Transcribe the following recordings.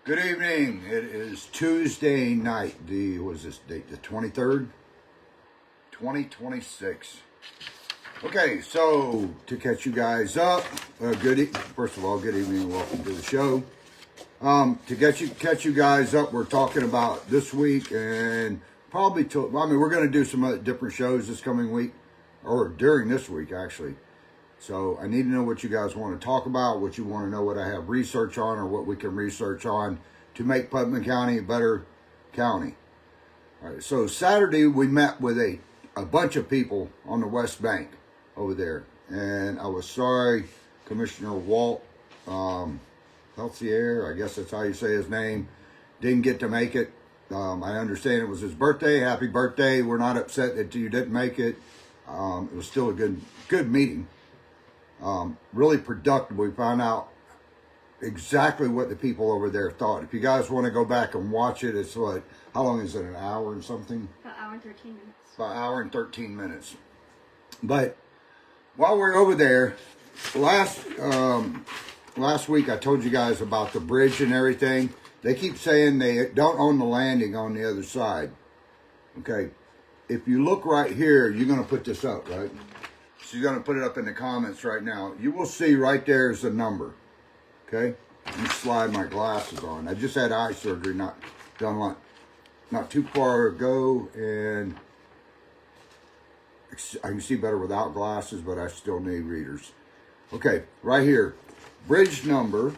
Good evening. It is Tuesday night. What is this date? The 23rd? 2026. Okay, so to catch you guys up, first of all, good evening and welcome to the show. To catch you guys up, we're talking about this week and probably we're going to do some other different shows this coming week, or during this week actually. So I need to know what you guys want to talk about, what you want to know, what I have research on, or what we can research on to make Putnam County a better county. All right, so Saturday we met with a bunch of people on the West Bank over there. And I was sorry, Commissioner Walt Peltier, I guess that's how you say his name, didn't get to make it. I understand it was his birthday. Happy birthday. We're not upset that you didn't make it. It was still a good meeting. Really productive. We found out exactly what the people over there thought. If you guys want to go back and watch it, it's what, how long is it, an hour and something? About an hour and 13 minutes. About an hour and 13 minutes. But while we're over there, last week I told you guys about the bridge and everything. They keep saying they don't own the landing on the other side. Okay, if you look right here, you're going to put this up, right? She's going to put it up in the comments right now. You will see right there is the number. Okay? Let me slide my glasses on. I just had eye surgery not too far ago, and I can see better without glasses, but I still need readers. Okay, right here. Bridge number,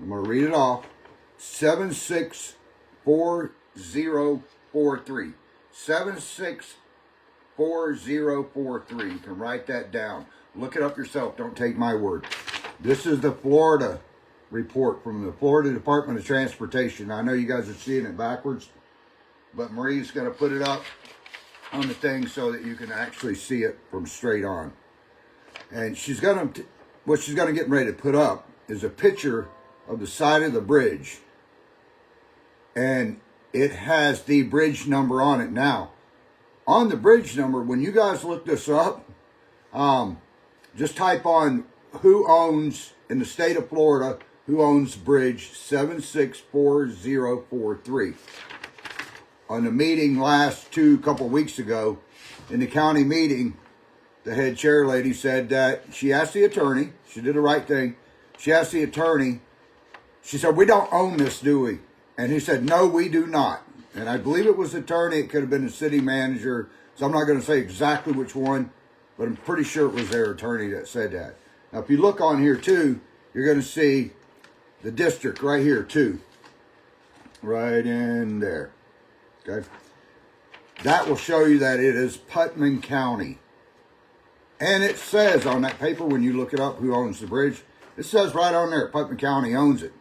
I'm going to read it off, 764043. 764043. You can write that down. Look it up yourself. Don't take my word. This is the Florida report from the Florida Department of Transportation. I know you guys are seeing it backwards, but Marie's going to put it up on the thing so that you can actually see it from straight on. And what she's going to get ready to put up is a picture of the side of the bridge. And it has the bridge number on it. Now, on the bridge number, when you guys look this up, just type on who owns, in the state of Florida, who owns bridge 764043. On the meeting couple weeks ago, in the county meeting, the head chair lady said that she asked the attorney, she did the right thing, she asked the attorney, she said, we don't own this, do we? And he said, no, we do not. And I believe it was the attorney, it could have been the city manager, so I'm not going to say exactly which one, but I'm pretty sure it was their attorney that said that. Now, if you look on here, too, you're going to see the district right here, too. Right in there. Okay? That will show you that it is Putnam County. And it says on that paper, when you look it up, who owns the bridge, it says right on there, Putnam County owns it.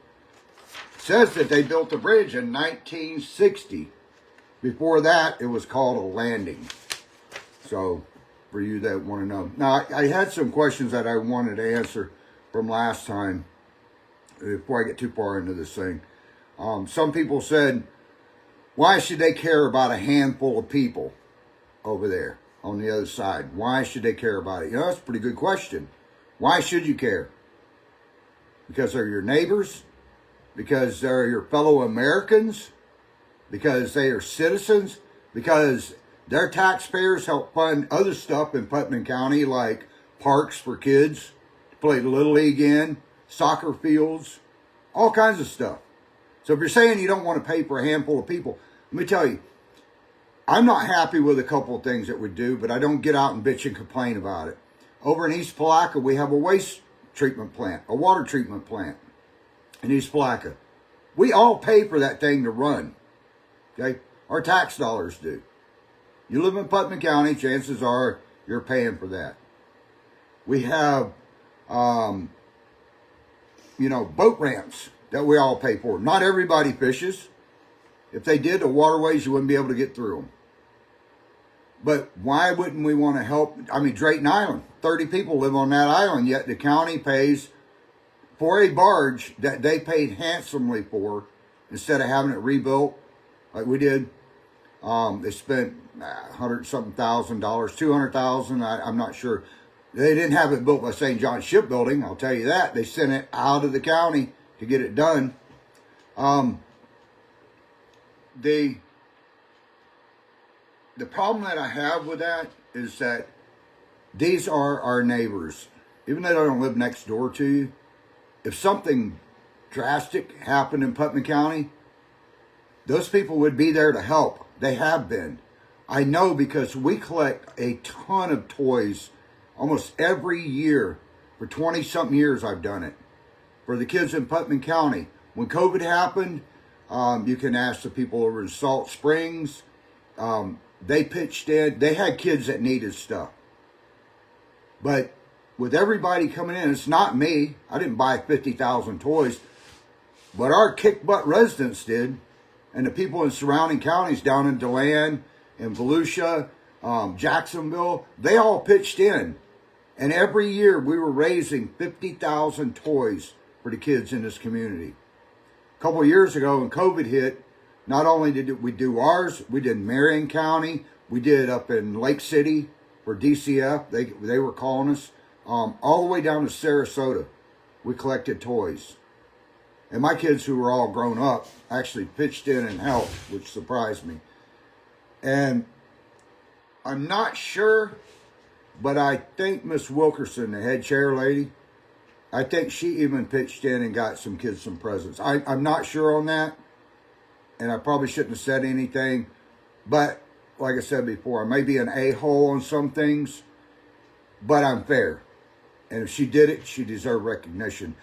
It says that they built the bridge in 1960. Before that, it was called a landing. So, for you that want to know. Now, I had some questions that I wanted to answer from last time before I get too far into this thing. Some people said, why should they care about a handful of people over there on the other side? Why should they care about it? You know, that's a pretty good question. Why should you care? Because they're your neighbors? Because they're your fellow Americans? Because they are citizens? Because their taxpayers help fund other stuff in Putnam County, like parks for kids to play Little League in, soccer fields, all kinds of stuff. So if you're saying you don't want to pay for a handful of people, let me tell you, I'm not happy with a couple of things that we do, but I don't get out and bitch and complain about it. Over in East Palatka, we have a waste treatment plant, a water treatment plant in East Palatka. We all pay for that thing to run. Okay? Our tax dollars do. You live in Putnam County, chances are you're paying for that. We have, boat ramps that we all pay for. Not everybody fishes. If they did, the waterways, you wouldn't be able to get through them. But why wouldn't we want to help? I mean, Drayton Island, 30 people live on that island, yet the county pays for a barge that they paid handsomely for instead of having it rebuilt like we did. They spent $100-something thousand, $200,000. I'm not sure. They didn't have it built by St. John's Shipbuilding, I'll tell you that. They sent it out of the county to get it done. The problem that I have with that is that these are our neighbors. Even though they don't live next door to you, if something drastic happened in Putnam County, those people would be there to help. They have been. I know because we collect a ton of toys almost every year. For 20-something years I've done it. For the kids in Putnam County. When COVID happened, you can ask the people over in Salt Springs. They pitched in. They had kids that needed stuff. But with everybody coming in, it's not me. I didn't buy 50,000 toys. But our kick-butt residents did. And the people in surrounding counties down in DeLand and Volusia, Jacksonville, they all pitched in. And every year we were raising 50,000 toys for the kids in this community. A couple of years ago when COVID hit, not only did we do ours, we did Marion County, we did up in Lake City for DCF, they were calling us, all the way down to Sarasota. We collected toys. And my kids, who were all grown up, actually pitched in and helped, which surprised me. And I'm not sure, but I think Miss Wilkerson, the head chair lady, I think she even pitched in and got some kids some presents. I'm not sure on that, and I probably shouldn't have said anything. But like I said before, I may be an a-hole on some things, but I'm fair. And if she did it, she deserved recognition.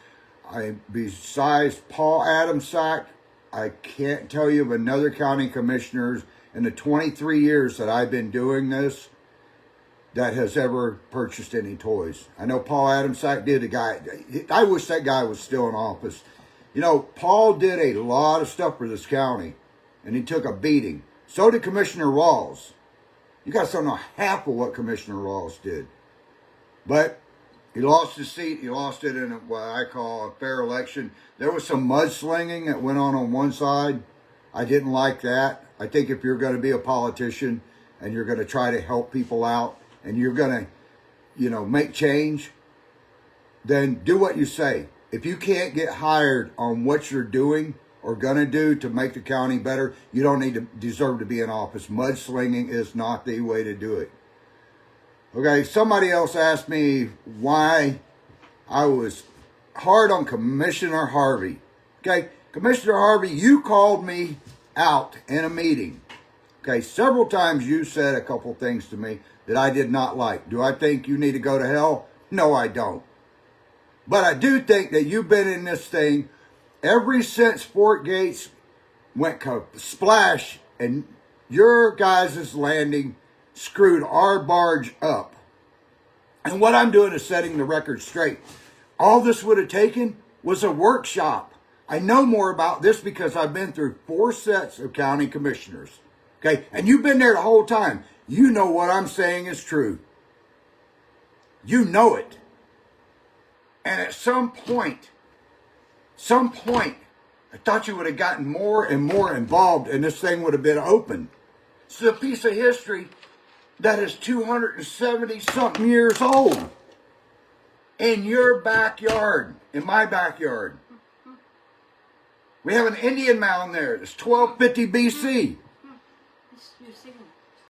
Besides Paul Adamsack, I can't tell you of another county commissioner in the 23 years that I've been doing this that has ever purchased any toys. I know Paul Adamsack did. I wish that guy was still in office. You know, Paul did a lot of stuff for this county, and he took a beating. So did Commissioner Rawls. You guys don't know half of what Commissioner Rawls did. But he lost his seat. He lost it in what I call a fair election. There was some mudslinging that went on one side. I didn't like that. I think if you're going to be a politician and you're going to try to help people out and you're going to, make change, then do what you say. If you can't get hired on what you're doing or going to do to make the county better, you don't deserve to be in office. Mudslinging is not the way to do it. Okay, somebody else asked me why I was hard on Commissioner Harvey. Okay, Commissioner Harvey, you called me out in a meeting. Okay, several times you said a couple things to me that I did not like. Do I think you need to go to hell? No, I don't. But I do think that you've been in this thing ever since Fort Gates went splash and your guys' landing screwed our barge up. And what I'm doing is setting the record straight. All this would have taken was a workshop. I know more about this because I've been through 4 sets of county commissioners. Okay, and you've been there the whole time. You know what I'm saying is true. You know it. And at some point, I thought you would have gotten more and more involved and this thing would have been open. It's a piece of history that is 270-something years old. In your backyard, in my backyard. We have an Indian mound there. It's 1250 BC.